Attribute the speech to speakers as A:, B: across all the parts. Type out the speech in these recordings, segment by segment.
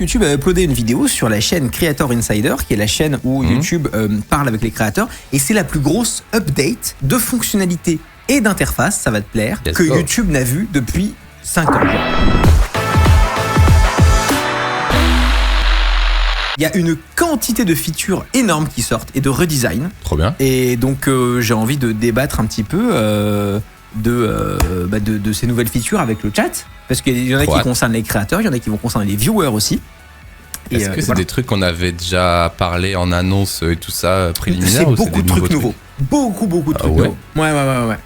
A: YouTube a uploadé une vidéo sur la chaîne Creator Insider, qui est la chaîne où YouTube parle avec les créateurs, et c'est la plus grosse update de fonctionnalités et d'interface, ça va te plaire, que YouTube n'a vu depuis 5 ans. Il y a une quantité de features énormes qui sortent et de redesign.
B: Trop bien.
A: Et donc j'ai envie de débattre un petit peu de ces nouvelles features avec le chat. Parce qu'il y en a qui concernent les créateurs, il y en a qui vont concerner les viewers aussi.
B: Est-ce que c'est des trucs qu'on avait déjà parlé en annonce et tout ça préliminaire?
A: C'est beaucoup de trucs nouveaux. Beaucoup de trucs nouveaux. Ouais.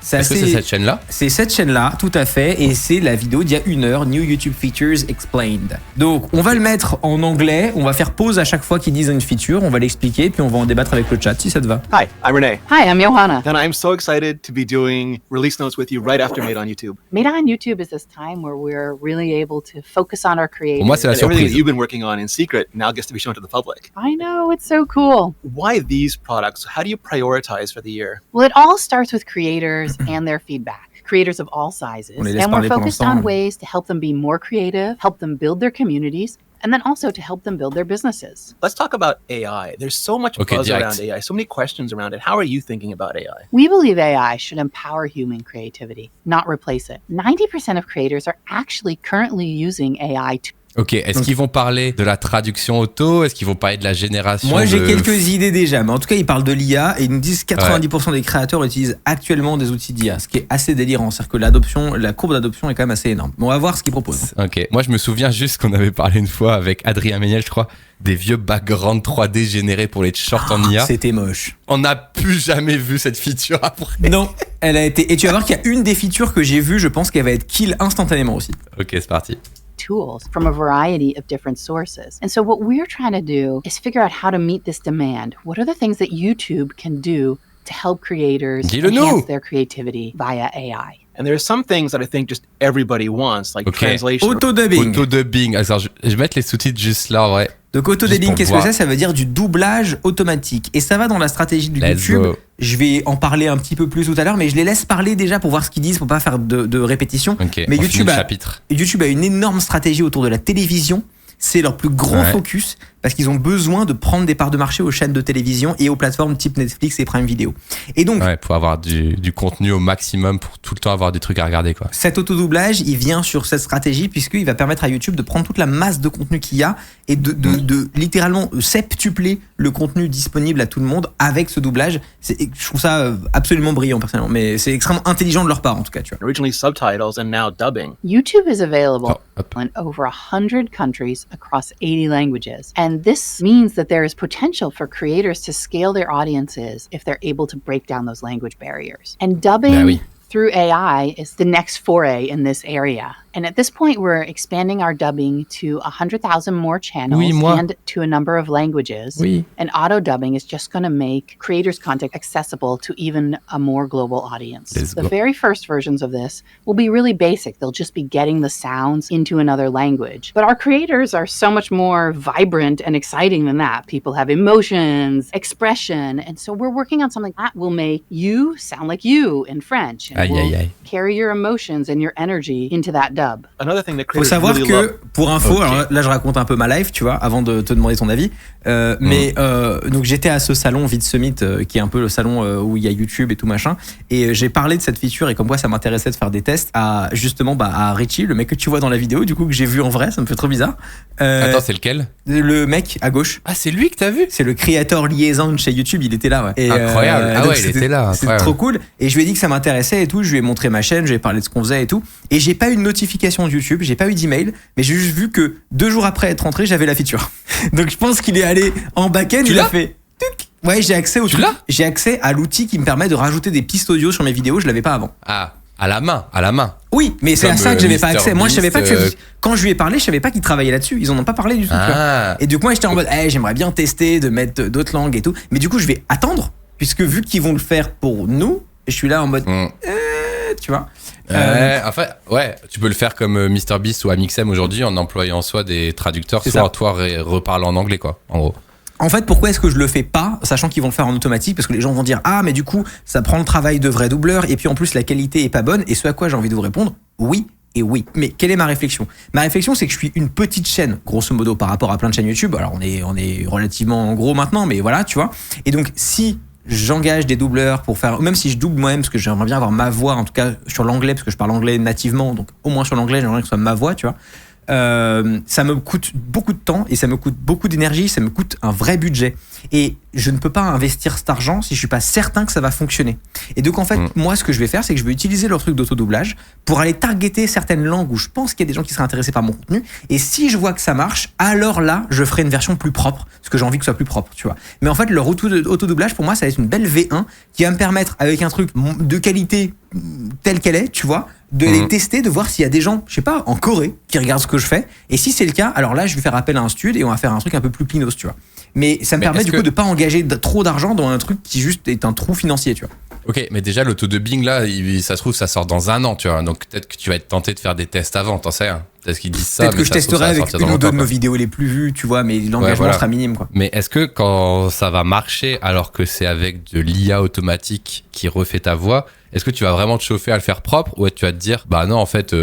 B: Est-ce que c'est cette chaîne-là?
A: C'est cette chaîne-là, tout à fait, et c'est la vidéo d'il y a 1 heure, New YouTube Features Explained. Donc, on va le mettre en anglais, on va faire pause à chaque fois qu'ils disent une feature, on va l'expliquer, puis on va en débattre avec le chat, si ça te va.
C: Hi, I'm Renee.
D: Hi, I'm Johanna.
C: And I'm so excited to be doing release notes with you right after Made on YouTube.
D: Made on YouTube is this time where we're really able to focus on our creators.
B: Pour moi, c'est la
C: Everything
B: surprise.
C: that you've been working on in secret now gets to be shown to the public.
D: I know, it's so cool.
C: Why these products? How do you prioritize for the year?
D: Well, it all starts with creators and their feedback. Creators of all sizes.
A: On les laisse
D: And we're
A: parler pour
D: focused
A: l'instant.
D: on ways to help them be more creative, help them build their communities, and then also to help them build their businesses.
C: Let's talk about AI. There's so much buzz
B: direct.
C: around AI, so many questions around it. How are you thinking about AI?
D: We believe AI should empower human creativity, not replace it. 90% of creators are actually currently using AI to
B: Ok, est-ce qu'ils vont parler de la traduction auto? Est-ce qu'ils vont parler de la génération?
A: Moi, j'ai quelques idées déjà, mais en tout cas, ils parlent de l'IA et ils nous disent que 90% des créateurs utilisent actuellement des outils d'IA, ce qui est assez délirant. C'est-à-dire que la courbe d'adoption est quand même assez énorme. Mais on va voir ce qu'ils proposent.
B: Ok, moi je me souviens juste qu'on avait parlé une fois avec Adrien Méniel, je crois, des vieux backgrounds 3D générés pour les shorts en IA.
A: C'était moche.
B: On n'a plus jamais vu cette feature après.
A: Non, elle a été. Et tu vas voir qu'il y a une des features que j'ai vues, je pense qu'elle va être kill instantanément aussi.
B: Ok, c'est parti.
D: tools from a variety of different sources. And so what we're trying to do is figure out how to meet this demand. What are the things that YouTube can do to help creators enhance their creativity via AI?
C: And there are some things that I think just everybody wants, like translation.
A: Autodubbing.
B: Autodubbing. Alors, je vais mettre les sous-titres juste là, ouais.
A: Donc autodubbing, qu'est-ce que c'est? Ça veut dire du doublage automatique. Et ça va dans la stratégie de YouTube. Je vais en parler un petit peu plus tout à l'heure, mais je les laisse parler déjà pour voir ce qu'ils disent, pour pas faire de répétition.
B: Okay,
A: mais YouTube a une énorme stratégie autour de la télévision. C'est leur plus gros focus parce qu'ils ont besoin de prendre des parts de marché aux chaînes de télévision et aux plateformes type Netflix et Prime Video. Et donc,
B: pour avoir du contenu au maximum, pour tout le temps avoir des trucs à regarder, quoi.
A: Cet autodoublage, il vient sur cette stratégie puisqu'il va permettre à YouTube de prendre toute la masse de contenu qu'il y a et de littéralement septupler le contenu disponible à tout le monde avec ce doublage. Je trouve ça absolument brillant personnellement, mais c'est extrêmement intelligent de leur part en tout cas, tu vois.
C: Originally subtitles and now dubbing.
D: YouTube is available in over 100 countries across 80 languages. And this means that there is potential for creators to scale their audiences if they're able to break down those language barriers. And dubbing through AI is the next foray in this area. And at this point, we're expanding our dubbing to 100,000 more channels and to a number of languages. And auto dubbing is just going to make creators' content accessible to even a more global audience. The very first versions of this will be really basic. They'll just be getting the sounds into another language. But our creators are so much more vibrant and exciting than that. People have emotions, expression. And so we're working on something that will make you sound like you in French. And will carry your emotions and your energy into that dub.
A: Faut savoir que, pour info, alors là je raconte un peu ma life, tu vois, avant de te demander ton avis. Donc j'étais à ce salon VidSummit, qui est un peu le salon où il y a YouTube et tout machin. Et j'ai parlé de cette feature et comme quoi ça m'intéressait de faire des tests à justement à Richie, le mec que tu vois dans la vidéo, du coup que j'ai vu en vrai, ça me fait trop bizarre.
B: Attends, c'est lequel?
A: Le mec à gauche.
B: Ah, c'est lui que t'as vu?
A: C'est le creator liaison chez YouTube, il était là, ouais. Et,
B: incroyable. Il était là.
A: C'était trop cool. Et je lui ai dit que ça m'intéressait et tout. Je lui ai montré ma chaîne, je lui ai parlé de ce qu'on faisait et tout. Et j'ai pas eu de notification de YouTube, j'ai pas eu d'email, mais j'ai juste vu que 2 jours après être rentré, j'avais la feature. Donc je pense qu'il est allé en back-end, il a fait tuc. Ouais, j'ai accès au truc. J'ai accès à l'outil qui me permet de rajouter des pistes audio sur mes vidéos, je l'avais pas avant.
B: Ah, à la main.
A: Oui, mais c'est à ça que j'avais pas accès. Moi, je savais pas que quand je lui ai parlé, je savais pas qu'il travaillait là-dessus. Ils en ont pas parlé du tout. Et du coup, moi, j'étais en mode, j'aimerais bien tester, de mettre d'autres langues et tout. Mais du coup, je vais attendre, puisque vu qu'ils vont le faire pour nous, je suis là en mode, tu vois.
B: Enfin, tu peux le faire comme MrBeast ou Amixem aujourd'hui en employant soit des traducteurs, soit toi reparler en anglais, quoi, en gros.
A: En fait, pourquoi est-ce que je le fais pas, sachant qu'ils vont le faire en automatique? Parce que les gens vont dire, mais du coup, ça prend le travail de vrais doubleurs et puis en plus, la qualité est pas bonne. Et ce à quoi j'ai envie de vous répondre, oui, Et oui, mais quelle est ma réflexion ? Ma réflexion, c'est que je suis une petite chaîne, grosso modo, par rapport à plein de chaînes YouTube. Alors, on est relativement gros maintenant, mais voilà, tu vois. Et donc, si j'engage des doubleurs pour faire, même si je double moi-même, parce que j'aimerais bien avoir ma voix, en tout cas sur l'anglais, parce que je parle anglais nativement, donc au moins sur l'anglais, j'aimerais que ce soit ma voix, tu vois. Ça me coûte beaucoup de temps et ça me coûte beaucoup d'énergie, ça me coûte un vrai budget. Et je ne peux pas investir cet argent si je suis pas certain que ça va fonctionner. Et donc en fait, moi ce que je vais faire, c'est que je vais utiliser leur truc d'autodoublage pour aller targeter certaines langues où je pense qu'il y a des gens qui seraient intéressés par mon contenu. Et si je vois que ça marche, alors là, je ferai une version plus propre, parce que j'ai envie que ce soit plus propre, tu vois. Mais en fait, leur autodoublage, pour moi, ça va être une belle V1 qui va me permettre, avec un truc de qualité telle qu'elle est, tu vois, de les tester, de voir s'il y a des gens, je sais pas, en Corée, qui regardent ce que je fais. Et si c'est le cas, alors là, je vais faire appel à un studio et on va faire un truc un peu plus clinos, tu vois. Mais ça me permet du coup de pas engager trop d'argent dans un truc qui juste est un trou financier, tu vois.
B: Ok, mais déjà l'autodubbing là, ça se trouve ça sort dans 1 an, tu vois. Donc peut-être que tu vas être tenté de faire des tests avant, t'en sais rien. Peut-être qu'ils disent ça.
A: Peut-être que je testerai avec une ou deux de nos vidéos les plus vues, tu vois, mais l'engagement sera minime, quoi.
B: Mais est-ce que quand ça va marcher, alors que c'est avec de l'IA automatique qui refait ta voix, est-ce que tu vas vraiment te chauffer à le faire propre, ou tu vas te dire, bah non, en fait,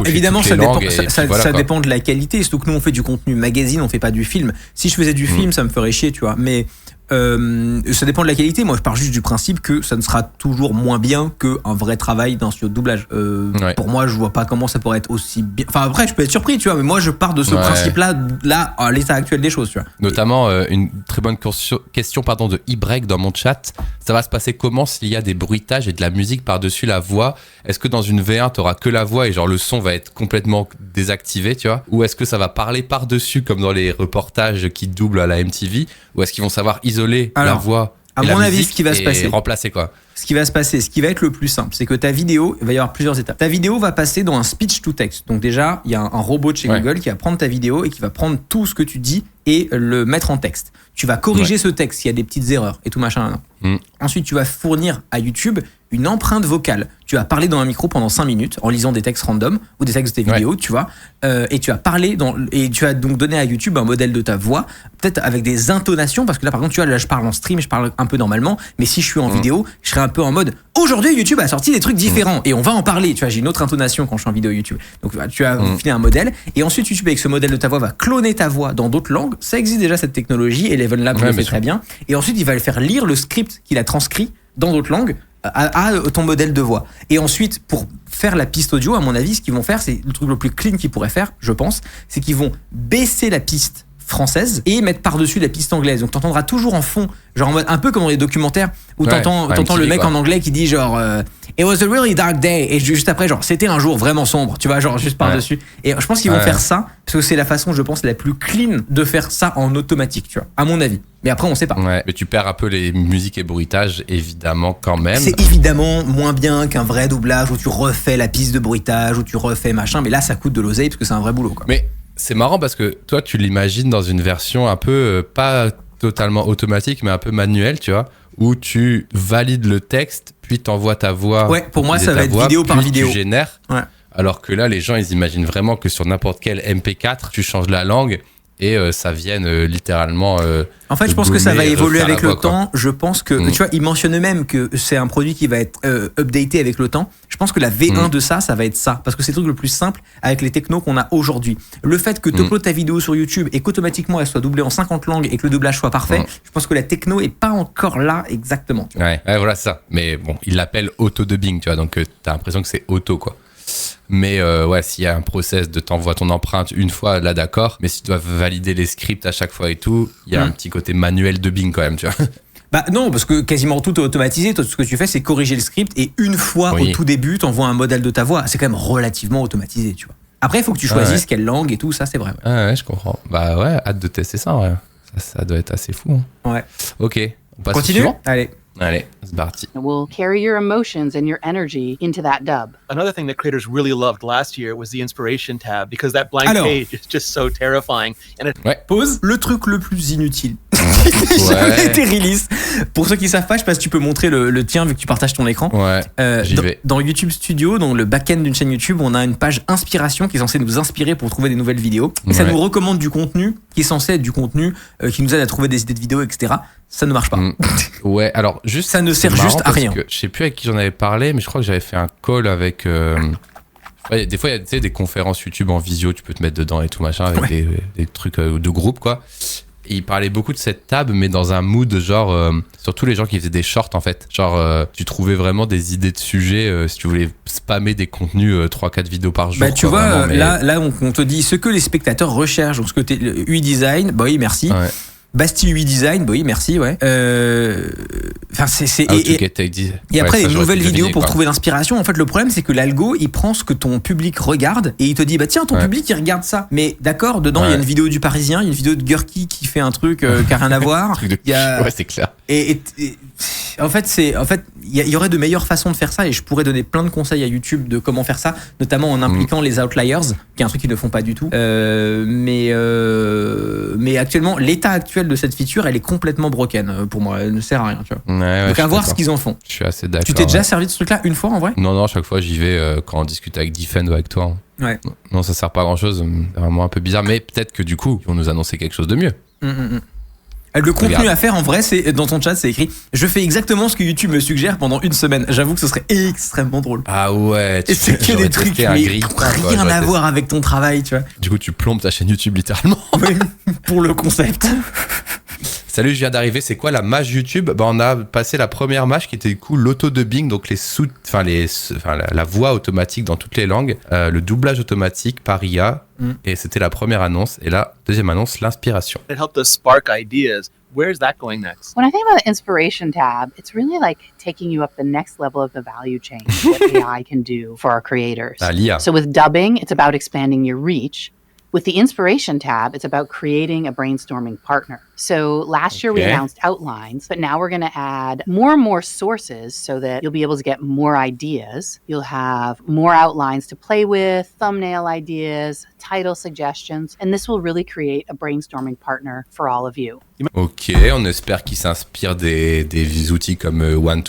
A: évidemment, ça dépend de la qualité. Surtout que nous, on fait du contenu magazine, on fait pas du film. Si je faisais du film, ça me ferait chier, tu vois. Mais ça dépend de la qualité. Moi, je pars juste du principe que ça ne sera toujours moins bien qu'un vrai travail d'un studio de doublage. Pour moi, je vois pas comment ça pourrait être aussi bien. Enfin, après, je peux être surpris, tu vois. Mais moi, je pars de ce principe-là, à l'état actuel des choses, tu vois.
B: Notamment, une très bonne question de e-break dans mon chat. Ça va se passer comment s'il y a des bruitages et de la musique par-dessus la voix ? Est-ce que dans une V1, t'auras que la voix et genre le son va être complètement désactivé, tu vois ? Ou est-ce que ça va parler par-dessus comme dans les reportages qui doublent à la MTV ? Ou est-ce qu'ils vont savoir isoler la voix
A: à mon avis, ce qui va se passer,
B: remplacer quoi ?
A: Ce qui va se passer, ce qui va être le plus simple, c'est que ta vidéo, il va y avoir plusieurs étapes. Ta vidéo va passer dans un speech to text. Donc déjà, il y a un robot de chez Google qui va prendre ta vidéo et qui va prendre tout ce que tu dis et le mettre en texte. Tu vas corriger ce texte s'il y a des petites erreurs et tout machin. Ensuite, tu vas fournir à YouTube une empreinte vocale. Tu vas parler dans un micro pendant 5 minutes en lisant des textes random ou des textes de tes vidéos, tu vois, et tu vas parler et tu vas donc donner à YouTube un modèle de ta voix, peut-être avec des intonations, parce que là, par exemple, tu vois, là, je parle en stream, je parle un peu normalement, mais si je suis en vidéo, je serai un peu en mode aujourd'hui, YouTube a sorti des trucs différents et on va en parler. Tu vois, j'ai une autre intonation quand je suis en vidéo YouTube. Donc, tu as filé un modèle et ensuite, YouTube, avec ce modèle de ta voix, va cloner ta voix dans d'autres langues. Ça existe déjà, cette technologie, et Eleven Labs le fait très bien. Et ensuite, il va le faire lire le script qu'il a transcrit dans d'autres langues à ton modèle de voix. Et ensuite, pour faire la piste audio, à mon avis, ce qu'ils vont faire, c'est le truc le plus clean qu'ils pourraient faire, je pense, c'est qu'ils vont baisser la piste française et mettre par-dessus la piste anglaise. Donc t'entendras toujours en fond, genre en mode un peu comme dans les documentaires où t'entends le mec en anglais qui dit genre It was a really dark day, et juste après genre c'était un jour vraiment sombre, tu vois, genre juste par-dessus. Et je pense qu'ils vont faire ça parce que c'est la façon, je pense, la plus clean de faire ça en automatique, tu vois, à mon avis. Mais après on sait pas.
B: Ouais, mais tu perds un peu les musiques et bruitages évidemment quand même.
A: C'est évidemment moins bien qu'un vrai doublage où tu refais la piste de bruitage, où tu refais machin, mais là ça coûte de l'oseille parce que c'est un vrai boulot, quoi.
B: Mais c'est marrant parce que toi, tu l'imagines dans une version un peu, pas totalement automatique, mais un peu manuelle, tu vois, où tu valides le texte, puis t'envoies ta voix.
A: Ouais, pour moi, ça va être vidéo par vidéo.
B: Tu génères. Ouais. Alors que là, les gens, ils imaginent vraiment que sur n'importe quel MP4, tu changes la langue et ça vienne littéralement.
A: En fait, je pense que ça va évoluer avec le temps. Je pense que, tu vois, ils mentionnent même que c'est un produit qui va être updaté avec le temps. Je pense que la V1 de ça va être ça. Parce que c'est le truc le plus simple avec les technos qu'on a aujourd'hui. Le fait que tu uploades ta vidéo sur YouTube et qu'automatiquement elle soit doublée en 50 langues et que le doublage soit parfait, je pense que la techno est pas encore là exactement.
B: Ouais, voilà, c'est ça. Mais bon, ils l'appellent auto-dubbing, tu vois, donc t'as l'impression que c'est auto, quoi. Mais s'il y a un process de t'envoies ton empreinte une fois, là d'accord, mais si tu dois valider les scripts à chaque fois et tout, il y a un petit côté manuel dubbing quand même, tu vois.
A: Bah non, parce que quasiment tout est automatisé. Toi, tout ce que tu fais, c'est corriger le script et une fois au tout début, t'envoies un modèle de ta voix. C'est quand même relativement automatisé, tu vois. Après, il faut que tu choisisses quelle langue et tout, ça c'est vrai.
B: Ouais, je comprends. Bah ouais, hâte de tester ça, ouais. Ça doit être assez fou. Hein. Ouais. Ok, on passe au suivant. Allez, c'est parti.
D: Will carry your emotions and your energy into that dub.
C: Another thing that creators really loved last year was the inspiration tab, because that blank page is just so terrifying. And
A: pause. Le truc le plus inutile qui a été release. Pour ceux qui savent pas, je sais pas si tu peux montrer le tien vu que tu partages ton écran.
B: Ouais, j'y vais.
A: Dans YouTube Studio, donc le back-end d'une chaîne YouTube, on a une page inspiration qui est censée nous inspirer pour trouver des nouvelles vidéos. Et ça nous recommande du contenu qui est censé être du contenu qui nous aide à trouver des idées de vidéos, etc. Ça ne marche pas.
B: Ouais, alors juste
A: ça ne sert juste à rien.
B: Je sais plus avec qui j'en avais parlé, mais je crois que j'avais fait un call avec. Ouais, des fois, il y a des conférences YouTube en visio, tu peux te mettre dedans et tout machin, avec des trucs de groupe, quoi. Et il parlait beaucoup de cette tab, mais dans un mood genre, surtout les gens qui faisaient des shorts en fait. Genre, tu trouvais vraiment des idées de sujets si tu voulais spammer des contenus 3-4 vidéos par jour.
A: Bah, tu vois, vraiment, mais... là on te dit ce que les spectateurs recherchent. Donc, ce côté UI design, bah oui, merci. Ouais. Bastille UI Design, bah oui, merci, ouais. Enfin, et après, des nouvelles vidéos pour trouver l'inspiration. En fait, le problème, c'est que l'algo, il prend ce que ton public regarde et il te dit, bah tiens, ton public, il regarde ça. Mais d'accord, dedans, il y a une vidéo du Parisien, il y a une vidéo de Gurki qui fait un truc qui a rien à voir.
B: Ouais, c'est clair.
A: Et en fait, il y aurait de meilleures façons de faire ça et je pourrais donner plein de conseils à YouTube de comment faire ça, notamment en impliquant les outliers, qui est un truc qu'ils ne font pas du tout. Mais actuellement, l'état actuel de cette feature, elle est complètement broken pour moi. Elle ne sert à rien, tu vois. Donc à voir ce qu'ils en font.
B: Je suis assez d'accord.
A: Tu t'es déjà servi de ce truc-là une fois en vrai ?
B: Non, chaque fois j'y vais quand on discute avec Defend ou avec toi.
A: Ouais.
B: Non, ça sert pas à grand-chose. C'est vraiment un peu bizarre, mais peut-être que du coup, ils vont nous annoncer quelque chose de mieux.
A: Le contenu à faire en vrai, c'est dans ton chat, c'est écrit je fais exactement ce que YouTube me suggère pendant une semaine. J'avoue que ce serait extrêmement drôle.
B: Ah ouais,
A: et c'est que des trucs mais rien à voir avec ton travail, tu vois.
B: Du coup, tu plombes ta chaîne YouTube littéralement.
A: Oui, pour le concept.
B: Salut, je viens d'arriver. C'est quoi la mage YouTube ? Bah, on a passé la première mage qui était du coup l'auto-dubbing, donc la voix automatique dans toutes les langues, le doublage automatique par IA. Et c'était la première annonce. Et la deuxième annonce, l'inspiration.
C: It helped us spark ideas. Where's that going next?
D: When I think about the inspiration tab, it's really like taking you up the next level of the value chain, what AI can do for our creators.
B: l'IA.
D: So with dubbing, it's about expanding your reach. With the inspiration tab, it's about creating a brainstorming partner. So last year we announced outlines, but now we're going to add more and more sources so that you'll be able to get more ideas. You'll have more outlines to play with, thumbnail ideas, title suggestions, and this will really create a brainstorming partner for all of you.
B: Ok, on espère qu'il s'inspire des outils comme One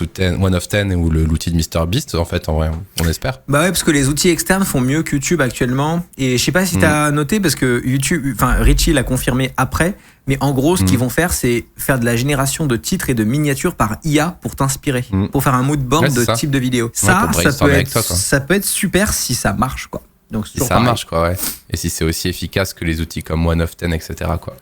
B: of Ten ou l'outil de MrBeast. En fait, en vrai, on espère.
A: Bah ouais, parce que les outils externes font mieux que YouTube actuellement. Et je sais pas si t'as noté, parce que YouTube, enfin Richie l'a confirmé après, mais en gros, ce qu'ils vont faire, c'est faire de la génération de titres et de miniatures par IA pour t'inspirer, pour faire un mood board de type de vidéo. Ça peut être super si ça marche, quoi. Donc,
B: si ça marche, quoi, ouais. Et si c'est aussi efficace que les outils comme One of Ten, etc., quoi.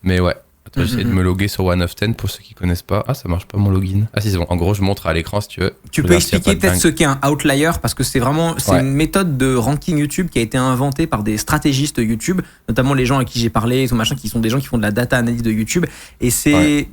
B: Mais ouais. Attends, j'essaie de me loguer sur One of Ten pour ceux qui connaissent pas. Ah, ça marche pas mon login. Ah si, c'est bon. En gros, je montre à l'écran si tu veux.
A: Tu peux expliquer peut-être ce qu'est un outlier, parce que c'est une méthode de ranking YouTube qui a été inventée par des stratégistes YouTube, notamment les gens à qui j'ai parlé, qui sont des gens qui font de la data analyse de YouTube. Et c'est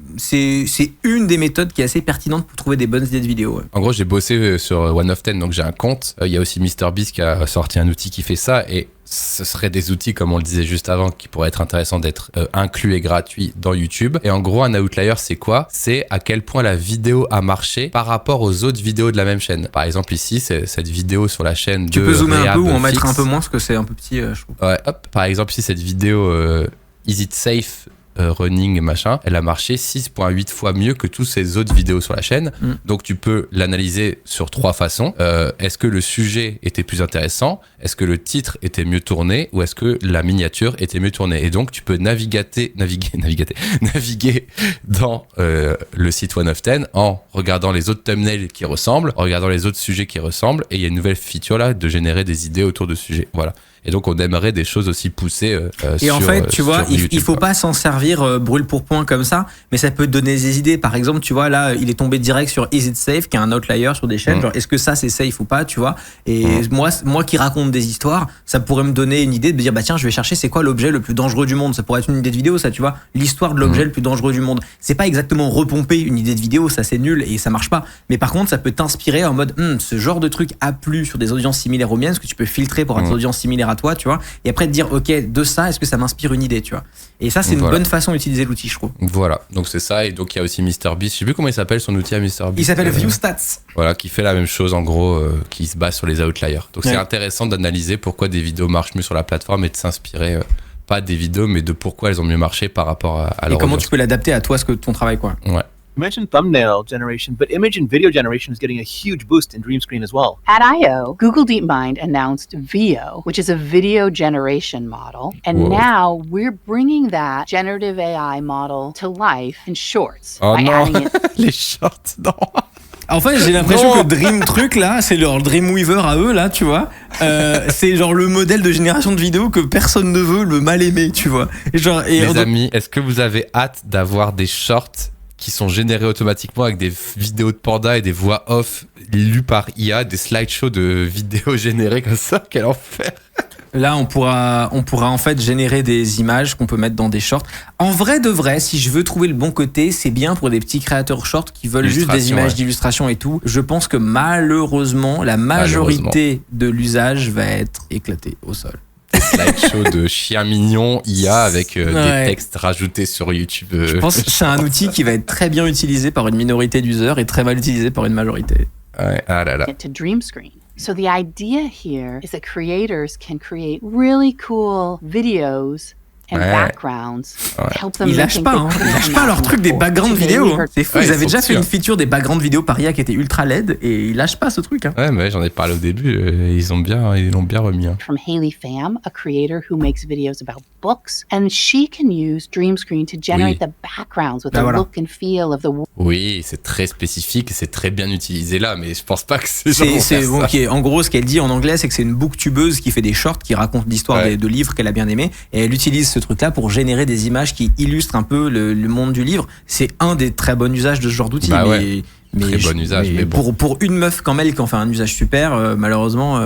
A: une des méthodes qui est assez pertinente pour trouver des bonnes idées de vidéos. Ouais.
B: En gros, j'ai bossé sur One of Ten, donc j'ai un compte. Il y a aussi MrBeast qui a sorti un outil qui fait ça et ce seraient des outils, comme on le disait juste avant, qui pourraient être intéressants d'être inclus et gratuits dans YouTube. Et en gros, un outlier, c'est quoi ? C'est à quel point la vidéo a marché par rapport aux autres vidéos de la même chaîne. Par exemple, ici, c'est cette vidéo sur la chaîne
A: tu peux zoomer un peu ou en mettre un peu moins, parce que c'est un peu petit, je trouve.
B: Ouais, hop. Par exemple, ici, cette vidéo Is It Safe running machin, elle a marché 6,8 fois mieux que toutes ces autres vidéos sur la chaîne. Donc tu peux l'analyser sur 3 façons. Est-ce que le sujet était plus intéressant ? Est-ce que le titre était mieux tourné ? Ou est-ce que la miniature était mieux tournée ? Et donc tu peux naviguer dans le site One of Ten en regardant les autres thumbnails qui ressemblent, en regardant les autres sujets qui ressemblent, et il y a une nouvelle feature là de générer des idées autour de sujets. Voilà. Et donc, on aimerait des choses aussi poussées
A: et en fait, tu vois, il faut pas s'en servir brûle pour point comme ça, mais ça peut te donner des idées. Par exemple, tu vois, là, il est tombé direct sur Is It Safe, qui est un outlier sur des chaînes. Genre, est-ce que ça, c'est safe ou pas, tu vois ? Et moi qui raconte des histoires, ça pourrait me donner une idée de me dire, bah tiens, je vais chercher c'est quoi l'objet le plus dangereux du monde. Ça pourrait être une idée de vidéo, ça, tu vois. L'histoire de l'objet le plus dangereux du monde. C'est pas exactement repomper une idée de vidéo, ça c'est nul et ça marche pas. Mais par contre, ça peut t'inspirer en mode, ce genre de truc a plu sur des audiences similaires aux miennes, ce que tu peux filtrer pour avoir des audiences similaires à toi, tu vois. Et après te dire, ok, de ça, est-ce que ça m'inspire une idée, tu vois. Et ça, c'est une bonne façon d'utiliser l'outil, je trouve.
B: Voilà, donc c'est ça. Et donc il y a aussi MrBeast. Je sais plus comment il s'appelle son outil à MrBeast.
A: Il s'appelle ViewStats.
B: Voilà, qui fait la même chose en gros, qui se base sur les outliers. Donc c'est intéressant d'analyser pourquoi des vidéos marchent mieux sur la plateforme et de s'inspirer, pas des vidéos, mais de pourquoi elles ont mieux marché par rapport à leur
A: et comment
B: audience.
A: tu peux l'adapter à toi, ton travail, quoi.
B: Ouais.
C: You mentioned thumbnail generation, but image and video generation is getting a huge boost in Dream Screen as well.
D: At I.O., Google DeepMind announced Veo, which is a video generation model. And
B: Whoa.
D: now we're bringing that generative AI model to life in Shorts
B: Oh
D: by
B: non,
D: adding it.
B: les shorts, non.
A: En fait, j'ai l'impression
B: Non.
A: que Dream Truc là, c'est leur Dreamweaver à eux là, tu vois. C'est genre le modèle de génération de vidéos que personne ne veut, le mal aimé, tu vois. Et genre,
B: Les amis, est-ce que vous avez hâte d'avoir des shorts qui sont générés automatiquement avec des vidéos de panda et des voix off lues par IA, des slideshows de vidéos générées comme ça? Quel enfer!
A: Là, on pourra en fait générer des images qu'on peut mettre dans des shorts. En vrai de vrai, si je veux trouver le bon côté, c'est bien pour des petits créateurs shorts qui veulent juste des images
B: ouais.
A: d'illustration et tout. Je pense que malheureusement, la majorité de l'usage va être éclatée au sol.
B: Slideshow de chiens mignons IA avec
A: Ouais.
B: des textes rajoutés sur YouTube.
A: Je pense que c'est un outil qui va être très bien utilisé par une minorité d'users et très mal utilisé par une majorité.
B: Ouais, ah là là.
D: it to Dream Screen. So the idea here is that creators can create really cool videos and
B: Ouais.
D: backgrounds to help them
A: Ils
D: make
A: lâchent
D: things
A: pas,
D: they
A: hein.
D: couldn't
A: Ils lâchent pas leur
D: imagine
A: truc des
D: before.
A: backgrounds
D: Today
A: vidéo.
D: we
A: Hein.
D: heard
A: C'est fou,
B: Ouais,
A: ils
B: ils
A: avaient
B: sont
A: déjà fait
B: dessus,
A: une feature des backgrounds vidéo par IA qui était ultra LED et ils lâchent pas ce truc. Hein.
B: Ouais, mais j'en ai parlé au début, ils l'ont bien remis. Hein.
D: from Haley Pham, a creator who makes videos about books, and she can use Dream Screen to generate
B: Oui.
D: the backgrounds with
A: Ah,
D: the
A: voilà.
D: look and feel of the world.
B: Oui, c'est très spécifique, c'est très bien utilisé là, mais je pense pas que c'est genre
A: C'est
B: faire
A: bon,
B: ça.
A: ok. En gros, ce qu'elle dit en anglais, c'est que c'est une booktubeuse qui fait des shorts, qui raconte l'histoire
B: Ouais.
A: de livres qu'elle a bien aimés, et elle utilise ce truc-là pour générer des images qui illustrent un peu le monde du livre. C'est un des très bons usages de ce genre d'outil.
B: Bah
A: mais,
B: ouais.
A: mais
B: Très bon usage, mais bon.
A: pour une meuf comme elle qui en fait un usage super, malheureusement.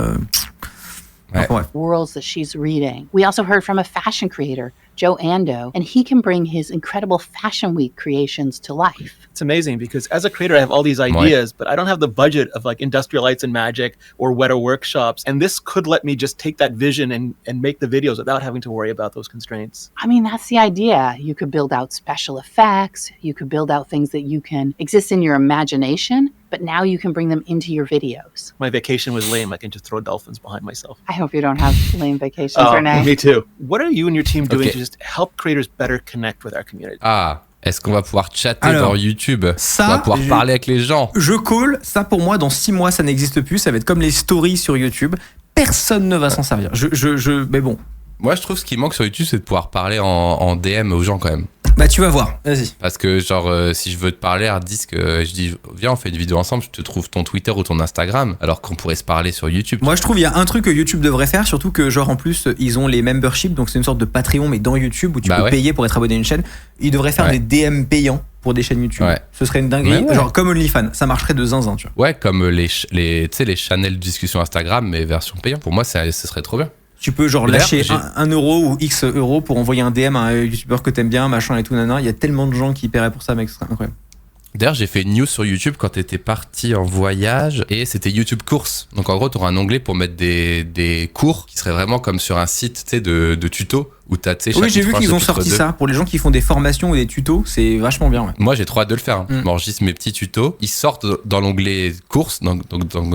B: Ouais.
A: Enfin, bref.
D: Worlds that she's reading. We also heard from a fashion creator, Joe Ando, and he can bring his incredible Fashion Week creations to life.
C: It's amazing because as a creator, I have all these ideas, but I don't have the budget of like Industrial Lights and Magic or Weta Workshops. And this could let me just take that vision and make the videos without having to worry about those constraints.
D: I mean, that's the idea. You could build out special effects. You could build out things that you can exist in your imagination, but now you can bring them into your videos.
C: My vacation was lame. I can just throw dolphins behind myself.
D: I hope you don't have lame vacations, Renee.
C: Me too. What are you and your team doing
B: Okay.
C: to just help creators better connect with our community?
B: Ah, est-ce qu'on va pouvoir chatter
A: Alors,
B: dans YouTube?
A: ça,
B: On va pouvoir
A: je-
B: parler avec les gens.
A: Je call, ça pour moi, dans 6 mois, ça n'existe plus. Ça va être comme les stories sur YouTube. Personne ne va s'en servir. Mais bon.
B: Moi, je trouve ce qui manque sur YouTube, c'est de pouvoir parler en DM aux gens quand même.
A: Bah, tu vas voir. Vas-y.
B: Parce que, genre, si je veux te parler, Hardisk, je dis, viens, on fait une vidéo ensemble, je te trouve ton Twitter ou ton Instagram, alors qu'on pourrait se parler sur YouTube.
A: Moi, je trouve il y a un truc que YouTube devrait faire, surtout que genre en plus ils ont les memberships, donc c'est une sorte de Patreon mais dans YouTube où tu
B: Bah
A: peux
B: ouais.
A: payer pour être abonné à une chaîne. Ils devraient faire
B: Ouais.
A: des DM payants pour des chaînes YouTube.
B: Ouais.
A: Ce serait une dinguerie,
B: Ouais.
A: genre comme OnlyFans, ça marcherait de zinzin, tu vois.
B: Ouais, comme tu sais, les channels de discussion Instagram, mais version payante. Pour moi, ce serait trop bien.
A: Tu peux genre
B: D'ailleurs,
A: lâcher
B: j'ai-
A: 1 euro ou X euros pour envoyer un DM à un YouTuber que t'aimes bien, machin et tout, nana. Il y a tellement de gens qui paieraient pour ça, mec, ce serait incroyable.
B: D'ailleurs, j'ai fait une news sur YouTube quand t'étais parti en voyage et c'était YouTube courses. Donc en gros, t'auras un onglet pour mettre des cours qui serait vraiment comme sur un site, tu sais, de tutos où t'as, tu sais,
A: Oui, j'ai vu
B: chapitre un,
A: qu'ils ont
B: chapitre
A: sorti
B: 2.
A: ça. Pour les gens qui font des formations ou des tutos, c'est vachement bien, ouais.
B: Moi, j'ai trop hâte de le faire. Hein.
A: Mm.
B: Je m'enregistre mes petits tutos. Ils sortent dans l'onglet courses, donc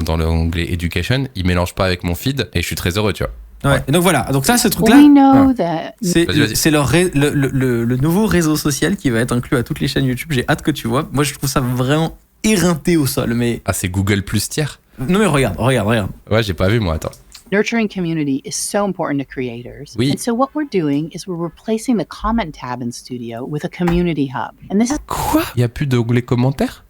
B: dans l'onglet education. Ils mélangent pas avec mon feed et je suis très heureux, tu vois.
A: Ouais. Et donc voilà. Donc ça, ce truc-là.
D: We know that
B: Vas-y.
A: C'est le nouveau réseau social qui va être inclus à toutes les chaînes YouTube. J'ai hâte que tu vois. Moi, je trouve ça vraiment éreinté au sol. Mais
B: Ah, c'est Google Plus tiers?
A: non, mais regarde.
B: Ouais, j'ai pas vu, moi, attends.
D: nurturing community is so important to creators.
B: Oui.
D: And so what we're doing is we're replacing the comment tab in Studio with a community hub. And this is
B: Quoi? Il y a plus d'onglet commentaires?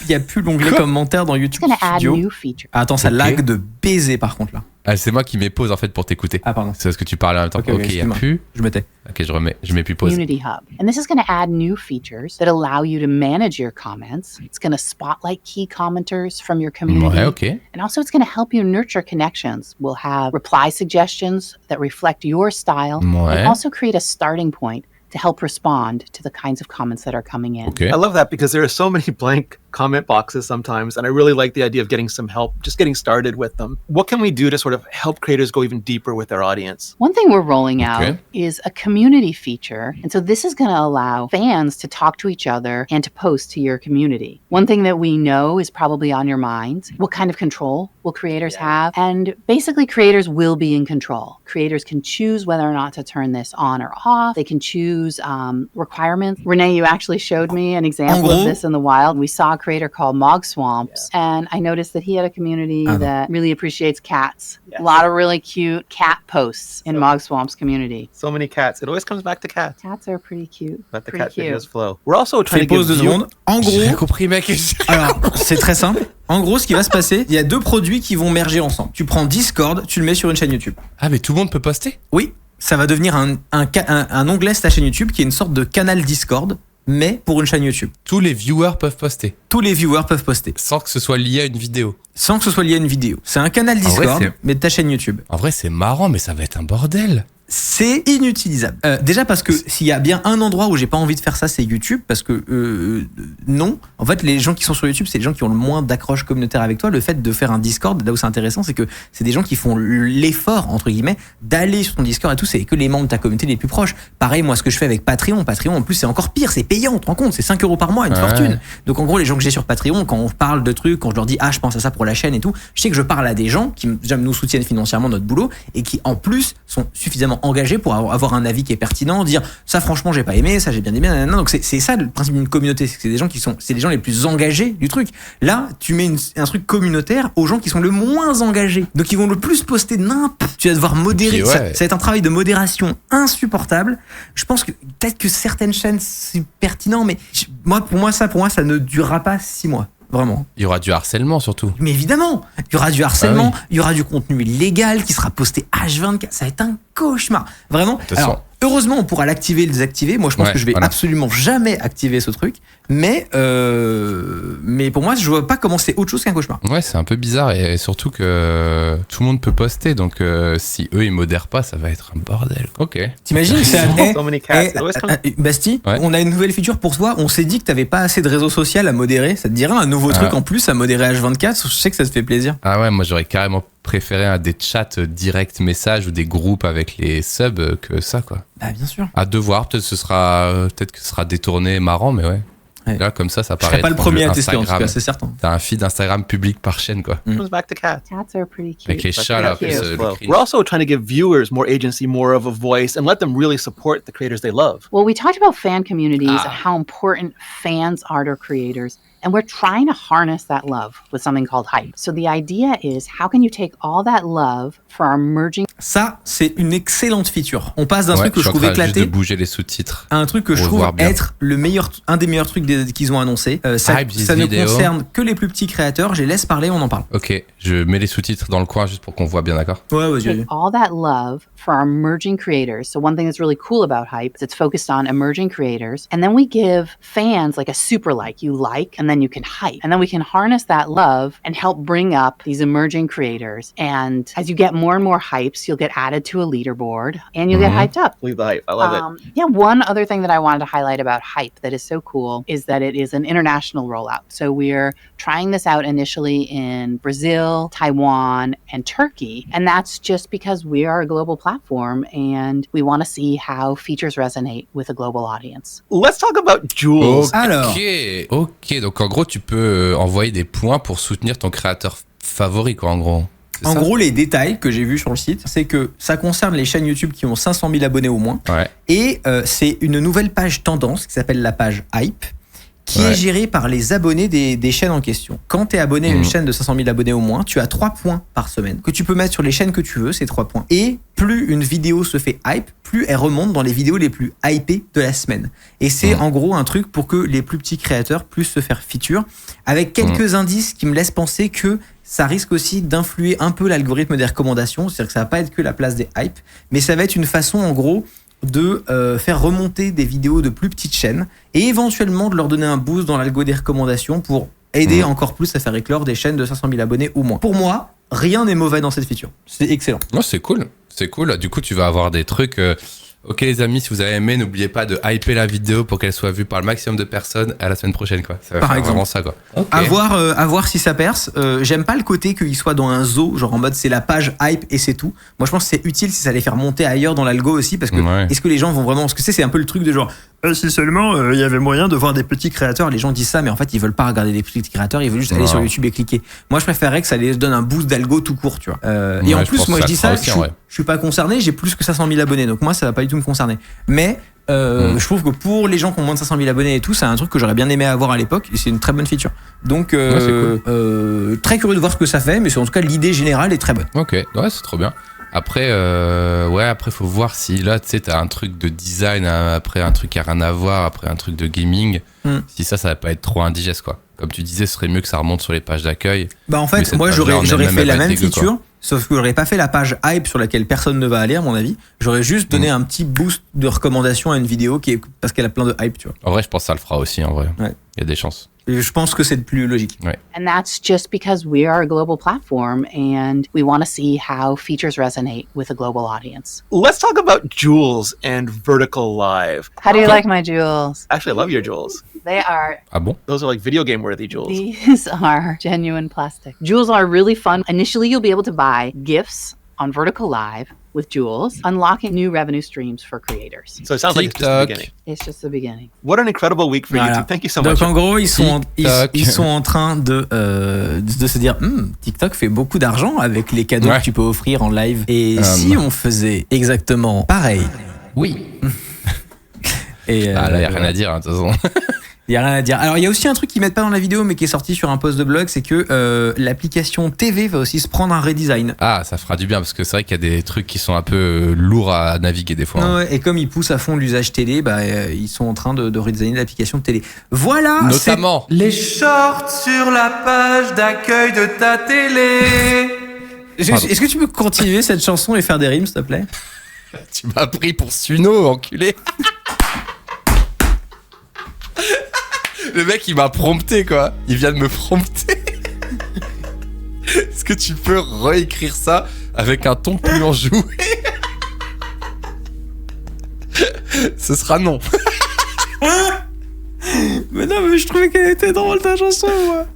A: Il y a plus l'onglet commentaire dans YouTube
D: going to add
A: Studio.
D: new features.
A: Ah, attends, ça
B: Ok.
A: lag de baiser par contre là.
B: Ah, c'est moi qui mets pause en fait pour t'écouter.
A: Ah, pardon.
B: C'est parce que tu parlais en même temps.
A: Ok,
B: Ok, il y a
A: excuse-moi.
B: plus.
A: Je me tais.
B: Ok, je mets plus pause.
D: Community Hub. And this is going to add new features that allow you to manage your comments. It's going to spotlight key commenters from your community.
B: Ouais, ok.
D: And also, it's going to help you nurture connections. We'll have reply suggestions that reflect your style
B: Ouais.
D: and also create a starting point to help respond to the kinds of comments that are coming in.
B: Ok.
C: I love that because there are so many blank comment boxes sometimes, and I really like the idea of getting some help, just getting started with them. What can we do to sort of help creators go even deeper with their audience?
D: One thing we're rolling out is a community feature. And so this is going to allow fans to talk to each other and to post to your community. One thing that we know is probably on your minds: what kind of control will creators have? And basically, creators will be in control. Creators can choose whether or not to turn this on or off. They can choose requirements. Renee, you actually showed me an example of this in the wild. We saw a creator called Mog Swamps, and I noticed that he had a community that really appreciates cats. A lot of really cute cat posts in Mog Swamps community.
C: So many cats. It always comes back to cats.
D: Cats are pretty cute.
C: Let the cat videos flow. We're also trying to
A: pause 2 secondes. En gros,
B: J'ai compris, mec.
A: alors c'est très simple. En gros, ce qui va se passer, il y a 2 produits qui vont merger ensemble. Tu prends Discord, tu le mets sur une chaîne YouTube.
B: Ah, mais tout le monde peut poster?
A: Oui, ça va devenir un onglet de ta chaîne YouTube qui est une sorte de canal Discord, mais pour une chaîne YouTube.
B: Tous les viewers peuvent poster.
A: Tous les viewers peuvent poster.
B: Sans que ce soit lié à une vidéo.
A: Sans que ce soit lié à une vidéo. C'est un canal Discord,
B: vrai,
A: mais de ta chaîne YouTube.
B: En vrai, c'est marrant, mais ça va être un bordel.
A: C'est inutilisable. Déjà parce que s'il y a bien un endroit où j'ai pas envie de faire ça, c'est YouTube, parce que non. En fait, les gens qui sont sur YouTube, c'est les gens qui ont le moins d'accroche communautaire avec toi. Le fait de faire un Discord, là où c'est intéressant, c'est que c'est des gens qui font l'effort, entre guillemets, d'aller sur ton Discord et tout. C'est que les membres de ta communauté les plus proches. Pareil, moi, ce que je fais avec Patreon, en plus, c'est encore pire. C'est payant, on te rend compte. C'est 5 € par mois, une fortune. Donc, en gros, les gens que j'ai sur Patreon, quand on parle de trucs, quand je leur dis, je pense à ça pour la chaîne et tout, je sais que je parle à des gens qui déjà nous soutiennent financièrement notre boulot et qui, en plus, sont suffisamment engagés pour avoir un avis qui est pertinent, dire ça franchement j'ai pas aimé, ça j'ai bien aimé, nanana. Donc c'est ça le principe d'une communauté, c'est des gens c'est les gens les plus engagés du truc. Là tu mets un truc communautaire aux gens qui sont le moins engagés, donc ils vont le plus poster tu vas devoir modérer.
B: Puis,
A: ça va être un travail de modération insupportable. Je pense que peut-être que certaines chaînes c'est pertinent, mais pour moi ça ne durera pas 6 mois. Vraiment.
B: Il y aura du harcèlement surtout.
A: Mais évidemment, il y aura du harcèlement, il y aura du contenu illégal qui sera posté H24. Ça va être un cauchemar. Vraiment. Alors, heureusement, on pourra l'activer et le désactiver. Moi, je pense que je vais absolument jamais activer ce truc. Mais pour moi, je vois pas comment c'est autre chose qu'un cauchemar.
B: Ouais, c'est un peu bizarre et surtout que tout le monde peut poster. Donc, si eux, ils modèrent pas, ça va être un bordel. Ok.
A: T'imagines, Basti, on a une nouvelle feature pour toi. On s'est dit que t'avais pas assez de réseau social à modérer. Ça te dirait un nouveau truc en plus à modérer H24? Je sais que ça te fait plaisir.
B: Ah ouais, moi, j'aurais carrément préféré des chats direct messages ou des groupes avec les subs que ça, quoi.
A: Bah, bien sûr.
B: À devoir, peut-être que ce sera détourné, marrant, mais ouais. Là, comme ça paraît.
A: Je serais pas le premier à tester, en tout cas, c'est certain.
B: T'as un feed Instagram public par chaîne, quoi.
C: Comes back to cats.
D: Cats are pretty cute.
B: Avec les chats, là,
C: We're also trying to give viewers more agency, more of a voice, and let them really support the creators they love.
D: Well, we talked about fan communities and how important fans are to creators. And we're trying to harness that love with something called hype. So the idea is, how can you take all that love for our emerging...
A: Ça, c'est une excellente feature. On passe d'un truc que je trouve éclaté
B: de bouger les sous-titres
A: à un truc que je trouve être un des meilleurs trucs qu'ils ont annoncé. Ça ne concerne que les plus petits créateurs. Je les laisse parler, on en parle.
B: Ok, je mets les sous-titres dans le coin juste pour qu'on voit bien, d'accord?
A: Ouais, vas-y.
D: All that love for our emerging creators. So one thing that's really cool about Hype is it's focused on emerging creators. And then we give fans like a super like, and then you can hype. And then we can harness that love and help bring up these emerging creators. And as you get more and more hypes, you'll get added to a leaderboard and you'll get hyped up.
C: Leave the hype. I love it.
D: Yeah, one other thing that I wanted to highlight about Hype that is so cool is that it is an international rollout. So we're trying this out initially in Brazil, Taiwan, and Turkey. And that's just because we are a global platform and we want to see how features resonate with a global audience.
C: Let's talk about Jules.
B: Ok, donc en gros, tu peux envoyer des points pour soutenir ton créateur favori, quoi, en gros.
A: En gros, les détails que j'ai vus sur le site, c'est que ça concerne les chaînes YouTube qui ont 500 000 abonnés au moins.
B: Ouais.
A: Et c'est une nouvelle page tendance qui s'appelle la page Hype, qui est gérée par les abonnés des chaînes en question. Quand tu es abonné à une chaîne de 500 000 abonnés au moins, tu as 3 points par semaine que tu peux mettre sur les chaînes que tu veux, ces 3 points. Et plus une vidéo se fait hype, plus elle remonte dans les vidéos les plus hypées de la semaine. Et c'est en gros un truc pour que les plus petits créateurs puissent se faire feature, avec quelques indices qui me laissent penser que ça risque aussi d'influer un peu l'algorithme des recommandations, c'est-à-dire que ça va pas être que la place des hypes, mais ça va être une façon en gros de faire remonter des vidéos de plus petites chaînes et éventuellement de leur donner un boost dans l'algo des recommandations pour aider encore plus à faire éclore des chaînes de 500 000 abonnés ou moins. Pour moi, rien n'est mauvais dans cette feature. C'est excellent.
B: Non, c'est cool. C'est cool. Du coup, tu vas avoir des trucs... Ok les amis, si vous avez aimé, n'oubliez pas de hyper la vidéo pour qu'elle soit vue par le maximum de personnes à la semaine prochaine quoi. Ça va
A: Par
B: faire
A: exemple.
B: vraiment ça quoi. Ok.
A: À voir si ça perce. J'aime pas le côté qu'il soit dans un zoo, genre en mode c'est la page hype et c'est tout. Moi je pense que c'est utile si ça les faire monter ailleurs dans l'algo aussi, parce que est-ce que les gens vont vraiment, parce que c'est un peu le truc de genre si seulement il y avait moyen de voir des petits créateurs. Les gens disent ça, mais en fait ils veulent pas regarder des petits créateurs, ils veulent juste aller sur YouTube et cliquer. Moi je préférerais que ça les donne un boost d'algo tout court, tu vois. Et en plus moi je dis ça, je suis pas concerné, j'ai plus que 500 000 abonnés, donc moi ça va pas du tout me concerner. Mais je trouve que pour les gens qui ont moins de 500 000 abonnés et tout, c'est un truc que j'aurais bien aimé avoir à l'époque et c'est une très bonne feature. Donc cool. Très curieux de voir ce que ça fait, mais en tout cas l'idée générale est très bonne.
B: Ok, ouais, c'est trop bien. Après, après faut voir si là, tu sais, t'as un truc de design, après un truc qui a rien à voir, après un truc de gaming. Si ça va pas être trop indigeste, quoi. Comme tu disais, ce serait mieux que ça remonte sur les pages d'accueil.
A: Bah en fait, moi j'aurais fait la même feature. Sauf que j'aurais pas fait la page hype sur laquelle personne ne va aller, à mon avis. J'aurais juste donné un petit boost de recommandation à une vidéo parce qu'elle a plein de hype, tu vois.
B: En vrai, je pense que ça le fera aussi, en vrai.
A: Ouais.
B: Il y a des chances.
A: Et je pense que c'est le plus logique.
B: Ouais.
D: And that's just because we are a global platform and we want to see how features resonate with a global audience.
C: Let's talk about jewels and vertical live.
D: How do you like my jewels?
C: Actually, I love your jewels.
D: They are.
B: Ah bon?
C: Those are like video game worthy jewels.
D: These are genuine plastic. Jewels are really fun. Initially, you'll be able to buy gifts on Vertical Live with jewels, unlocking new revenue streams for creators.
C: So it sounds like it's just the beginning.
D: It's just the beginning.
C: What an incredible week for YouTube. Thank you so much.
A: Donc en gros, ils sont en train de se dire TikTok fait beaucoup d'argent avec les cadeaux que tu peux offrir en live. Et si on faisait exactement pareil?
B: Oui.
A: Et
B: là, il n'y a rien à dire, de toute façon.
A: Il n'y a rien à dire. Alors, il y a aussi un truc qu'ils mettent pas dans la vidéo, mais qui est sorti sur un post de blog, c'est que l'application TV va aussi se prendre un redesign.
B: Ah, ça fera du bien, parce que c'est vrai qu'il y a des trucs qui sont un peu lourds à naviguer des fois.
A: Ouais, et comme ils poussent à fond l'usage télé, ils sont en train de redesigner l'application de télé. Voilà.
B: Notamment
A: les shorts sur la page d'accueil de ta télé. Est-ce que tu peux continuer cette chanson et faire des rimes, s'il te plaît?
B: Tu m'as pris pour Suno, enculé. Le mec, il m'a prompté, quoi. Il vient de me prompter. Est-ce que tu peux réécrire ça avec un ton plus enjoué? Ce sera non.
A: Mais non, mais je trouvais qu'elle était drôle ta chanson, moi.